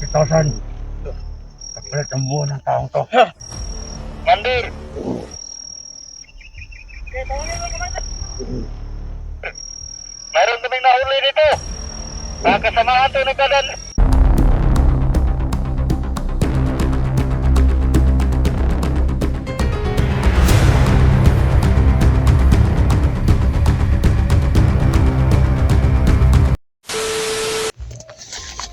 50,000. Kapalit ang buwan ng taong to. Mandir! Mayroon kaming nahuli dito. Nakasamahan to ng kadan.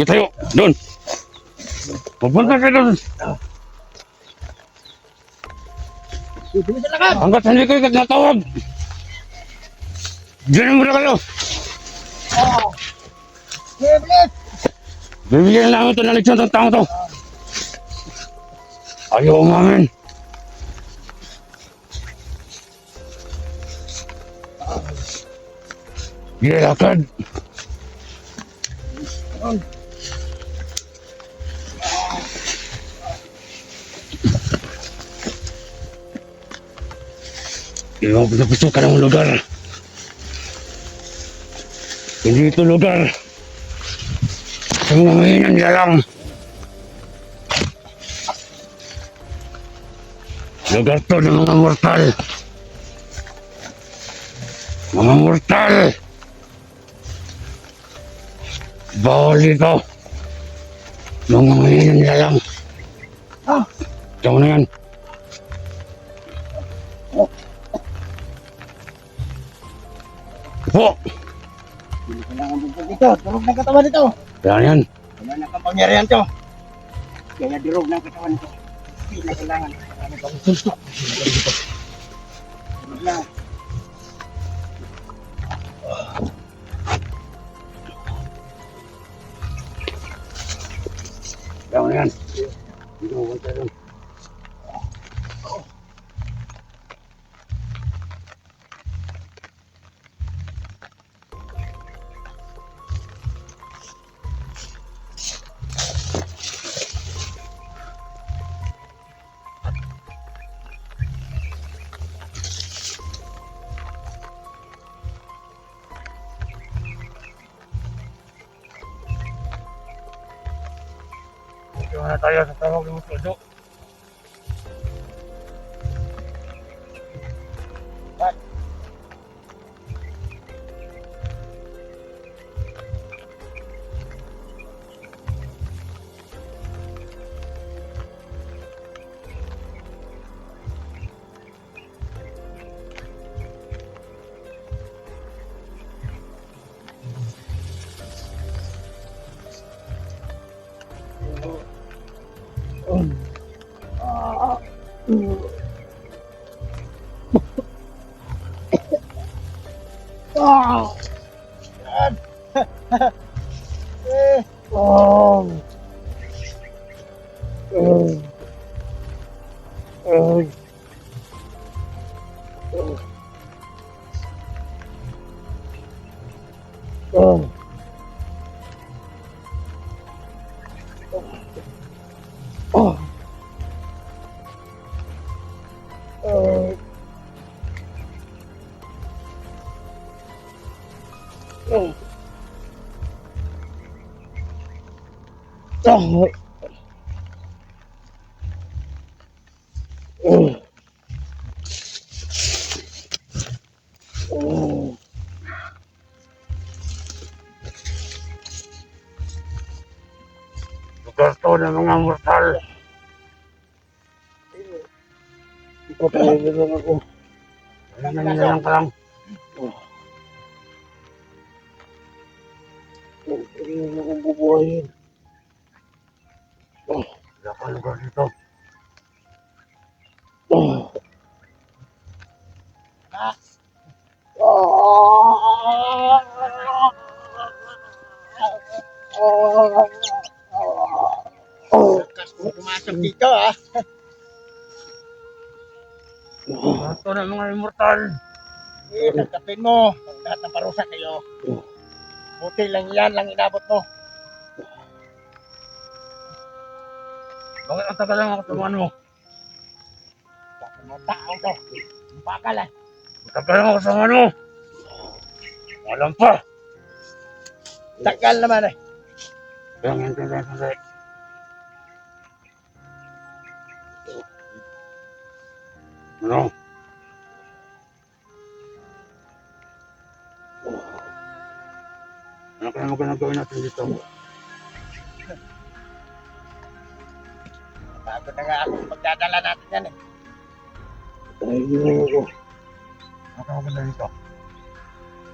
Kita tayo, doon. Pupunta ka doon. Hanggat hindi kayo natawag. Diyan muna kayo. Bibigyan namin ito ng leksyon ng taong to. Ayaw umamin. Lakad. Iyong pinapasukan ng lugar. Hindi ito lugar sa mga mahinan nilalang. Lugar to ng mga mortal. Mga mortal. Bawal dito. Mga mahinan nilalang. Ikaw na yan. Po! Hindi kailangan bubog dito. Durog ng katawan nito. Yan. Wala na kapangyarihan to. Kaya durog ng katawan nito. Hindi na kailangan. Ano bang susto? Durog na. Yan. Hindi mo punta doon. Ito na tayo sa tawag ng musudo. Lugar to ng mga mortal. Ito tayo lang ako. Wala na nilalang ka lang. Hindi na akong bubuhayin. Wala ka lugar dito. Pumasok dito ah. Lugar to ng mga immortal. Tagtapin mo. Lahat ng parusa kayo. Buti lang yan lang inabot mo. Bakit ang tagal lang ako tumahan mo? Bakit mga tao to? Ang bakal ah. Ang tagal lang ako tumahan mo. Walang pa. Tagal naman eh. Sandali. Ano? Ano kaya magandang gawin natin dito? Bago na nga ako magdadala natin yan eh. Ay, hindi ko. Ano kaya maganda dito?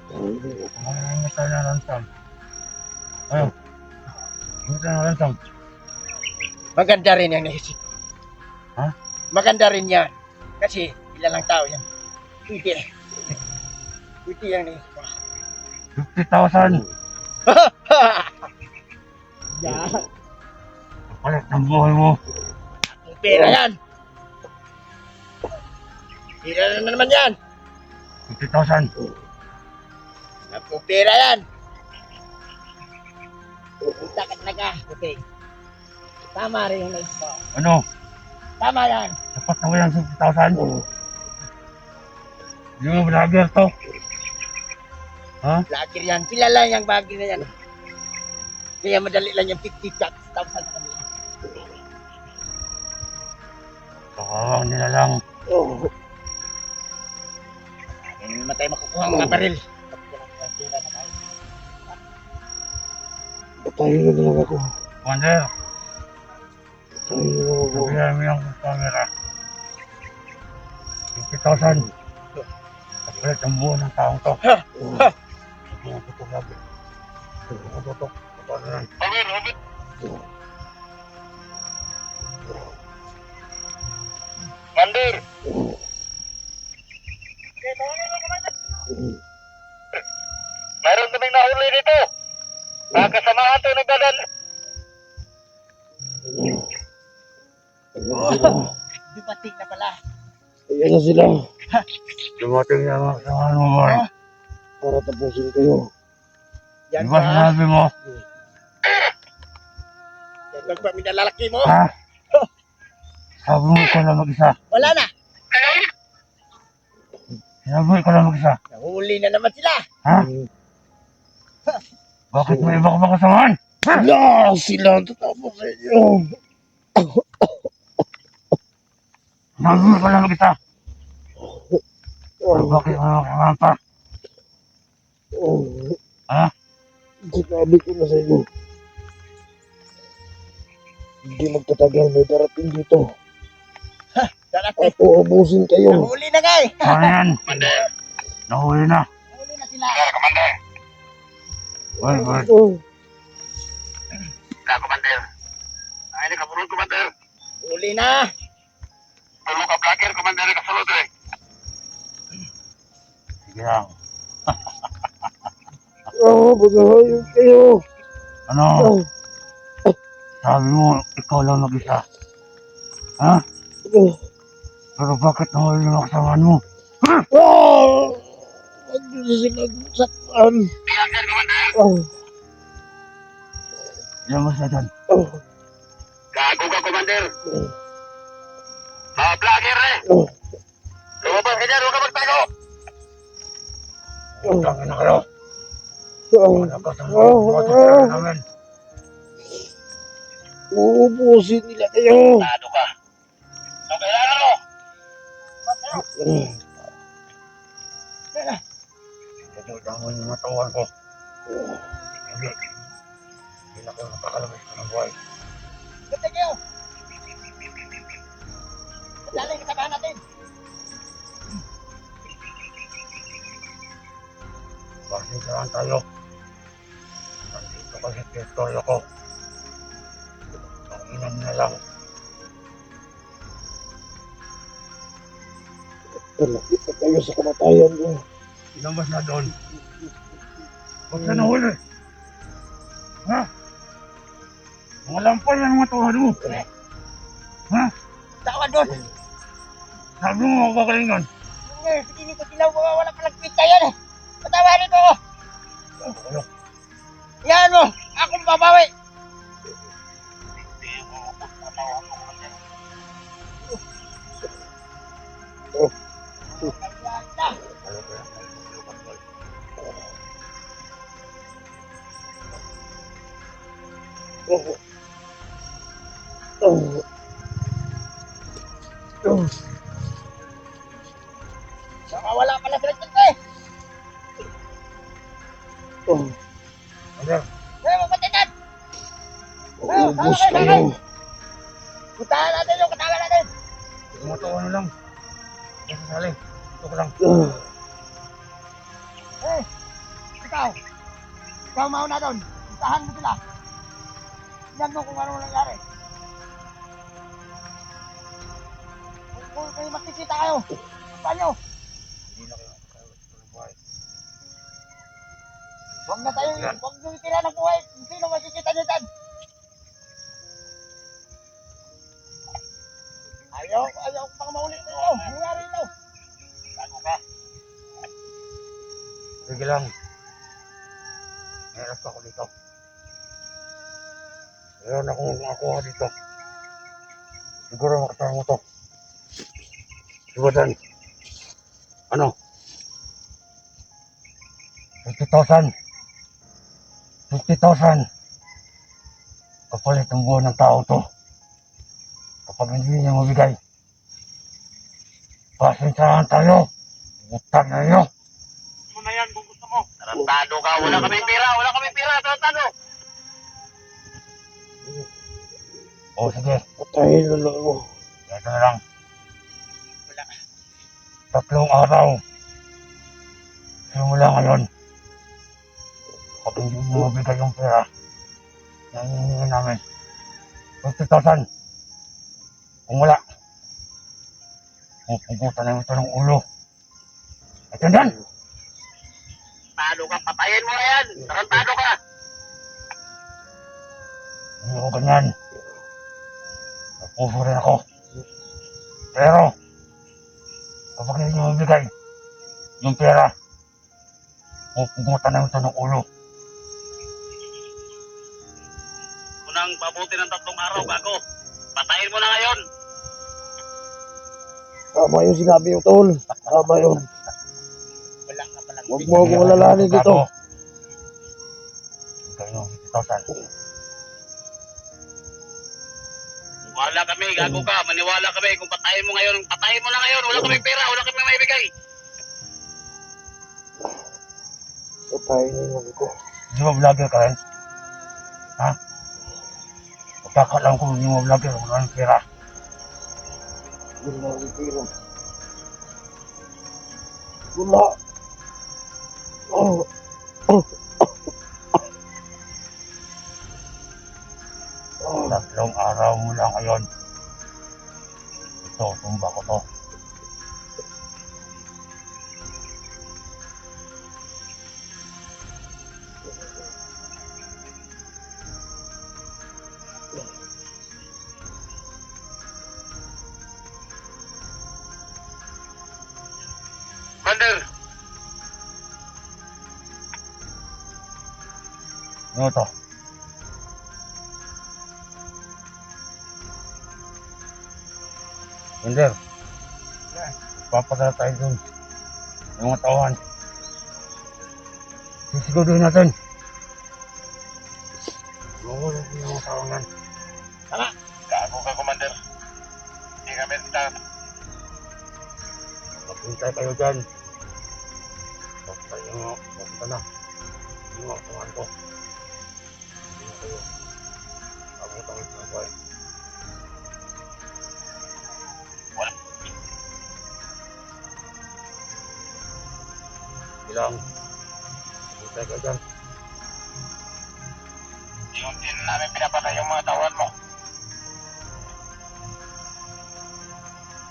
Ano tayo na lansang? Ayun. Ano tayo na lansang? Maganda rin yung naisip. Ha? Maganda rin yan. Kasi ilan lang tao yan. Pwede. Pwede yan naisip ko. 50,000. Yan. Palit ng buhay mo. Ang pera yan. Pera na naman yan. 50,000. Ang pera yan. Kita ka talaga. Okay. Tama rin yung naisip ko. Ano? Tama yan. Sapat na ba yung 50,000? Hindi mo vlogger to. Ha? Lagir yan. Kilala yung bagay na yan. Kaya madali lang yung 50,000 sa kanila. Kakawang nila lang. Hindi naman tayo makukuha ang mga baril. Patayin na lang ako. Commander, Patayin na lang ako. sabihan mo yung camera. 50,000. Kapalit ang buo ng taong to. Hindi mo tutok lagi. Hindi mo tutok. Paano yan? Mandir! Mayroon kaming nahuli dito. Mga kasamahan to nagdadala. Dumating na pala. Ayan na sila. Dumating yung mga kasamahan mo, boy. Para tapusin kayo. Yan Di ba ba? sinabi mo? Yan lang ba minalalaki mo? Ha? Sabi mo ikaw lang mag-isa. Wala na. Sabi mo ikaw lang mag-isa. Nahuli na naman sila. Ha? Bakit may iba ka ba kasamahan? Wala sila. Tatapos sa inyo. Sabi mo ikaw lang mag-isa. Bakit ano kasamahan pa? Ha? Sinabi ko na sa inyo. Hindi magtatagal. May darating dito. Darating. Ako abusin kayo. Nahuli na nga eh. Ano yan? Nahuli na. Nahuli na sila. Boy, boy. Commander. Ay, ini kapurun, Commander. Nahuli na. Perlu ka vlogger, Commander, kasulod rin. Sige lang. Pagkahayog kayo. Ano? Sabi mo ikaw lang mag-isa. Ha? Pero bakit nahuli yung mga kasamahan mo? Huwag nyo sila saktan. Vlogger, Commander. Labas na dyan. Gago ka, Commander. Mga vlogger eh. Lumabas ka dyan, huwag ka magtago. Utangin na kayo. Wala ka sa mga namin. Uubusin nila kayo. Tado ka. Ang kailangan mo. Tutang mo yung matawan ko. Hindi. Hindi na kayo makakalabas ko ng buhay. Ganda kayo. Dali, kasamahan natin. Bakit saan tayo? Nandito kasi teritoryo ko. Tanginan na lang. Palapit na kayo sa kamatayan mo. Ilabas na doon. Huwag ka nahuli. Ha? Mga lampal ng mga tuhad mo. Ha? Tawa doon. Sabi mo makakalingan. Sige nito sila. Wala palang pita yan eh. Patawarin mo. Ano? Yan mo. Akong babawi. Maubos kayo. Puntahan natin yung katanga natin. Tumatawa na lang. Ito sali. Ito ko lang. Eh, ikaw. Ikaw mauna doon. Puntahan mo sila. Tingnan mo kung ano nangyari. Kung may makikita kayo, puntahan nyo. Hindi na kayo makakawat sa buhay. Huwag na tayo, huwag nyo itira ng buhay. Kung sino makikita nyo dyan. Ayaw pang maulit ito. Nangyari ito. Bago ka. Sige lang. Meron pa ako dito. Meron akong makuha dito. Siguro makasama mo to. Sibadan. Ano? 50,000. 50,000. Kapalit ang buwan ng tao to. Kapag hindi niya mabigay, pasensahan tayo. Butang na niyo. Ano na yan kung gusto mo? Tarantado ka. Wala kami pira. Wala kami pira. Tarantado. O sige, Patayin na lang ako. ito na lang. 3 araw. Simula ngayon. Kapag hindi mo mabigay yung pera, nangingihin namin. 50,000. Kung wala, pupugutan namin ito ng ulo. Ito yan! Tarantado ka. Patayin mo na yan. Tarantado ka. Hindi ko ganyan. Napuso rin ako. Pero, kapag hindi mo mabigay yung pera, pupugutan namin ito ng ulo. Unang pabuti ng 3 araw bago. Patayin mo na ngayon. Tama yung sinabi mo, tol. Tama yun. Wala ka palang Huwag mo akong alalahanin dito. Bigay nyo 50,000. Wala kami. Gago ka. Maniwala kami. Kung patayin mo ngayon, patayin mo na ngayon. Wala kami pera. Wala kami maibigay. Patayin na lang ako. Di ba vlogger ka rin? Ha? Pagkakalam ko hindi mo vlogger, wala ng pera. Wala ang pera. Wala. Oh. Oh. 3 araw mula ngayon. Ito, tumba ko to. Commander. Ano to? Wonder. Papadala tayo dun. Yung mga tauhan. Sisiguraduhin natin. Mawala yung mga tauhan yan. Gago ka, Commander. Hindi kami start. Maghintay kayo dyan. Papunta na. Yung mga tauhan ko. Hindi na kayo. Abutan ko sa buhay. Bilang. Maghintay kayo dyan. Hindi namin pinapatay yung mga tawan mo.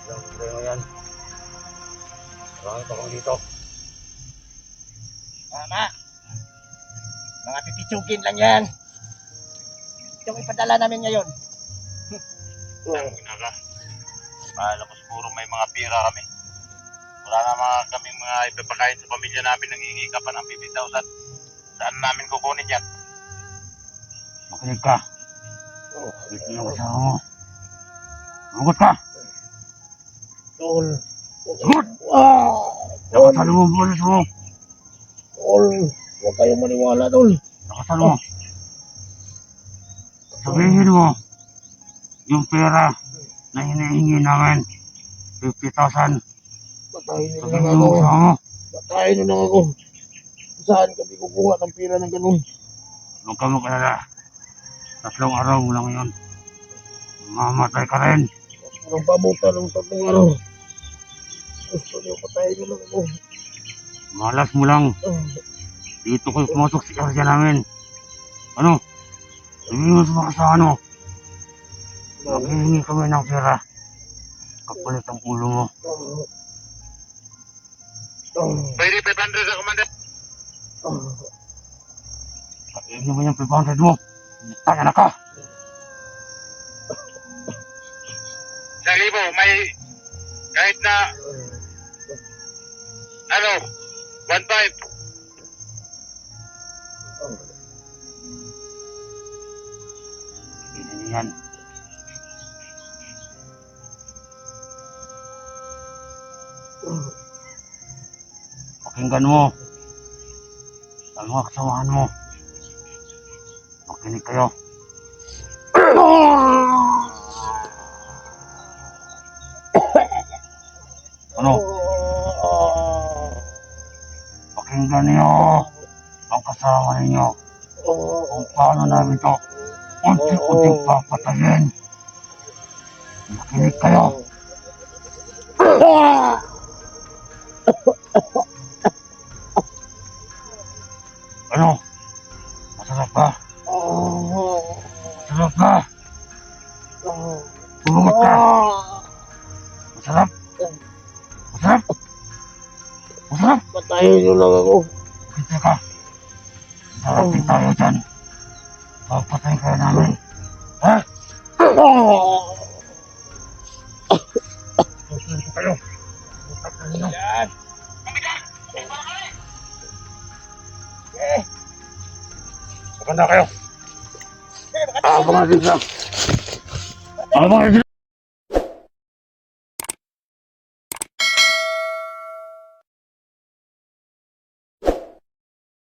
Bilang, hintay mo yan. Marami pa kong dito. Tama. Mga pipitsugin lang yan. Yung ipadala namin ngayon. Ka. Alam mo siguro may mga pira kami. Wala na kami mga ipapakain sa pamilya namin. Nangingi ka pa ng 50,000. Saan namin kukunin yan? Makinig ka. Dito yung kasama mo. Magot ka. Tol. Sagot! Tol. Nakasalo mo ang bolos mo. Tol. Huwag kayong maniwala, tol. Nakasalo mo. Sabihin mo, yung pera na hinihingi namin, 50,000. Patayin na lang Sabihin ako. mo kasama mo. Patayin na lang ako. Saan kami kukuha ng pera ng ganun? Huwag ka magalala. 3 araw mula ngayon, mamatay ka rin. Anong pabuta ng 3 araw? Gusto niyo patayin niyo lang ako. Malas mo lang. Dito ko'y pumasok si area namin. Ano? Sabihin mo sa mga kasama. Maghihingi kami ng pera. Kapalit ang ulo mo. Pwede 500 na, Commander. Kainin mo yung 500 mo. Tanga na ka. 1,000, may kahit na 1,500. Kainin niyo yan. Pakinggan mo. Ang mga kasamahan mo. Makinig kayo. Ano? Pakinggan niyo ang kasama ninyo kung paano namin ito unti-unting papatayin. Makinig kayo. Ano? Masarap ba? Masarap ba? Bumungot ka. Masarap? Masarap? Masarap? Patayin niyo lang ako. Kita ka. Darating tayo dyan. Papatayin kayo namin. Ha? Susunod kayo. Patayin nyo. Maganda kayo. Abangan din siya. Abangan din siya.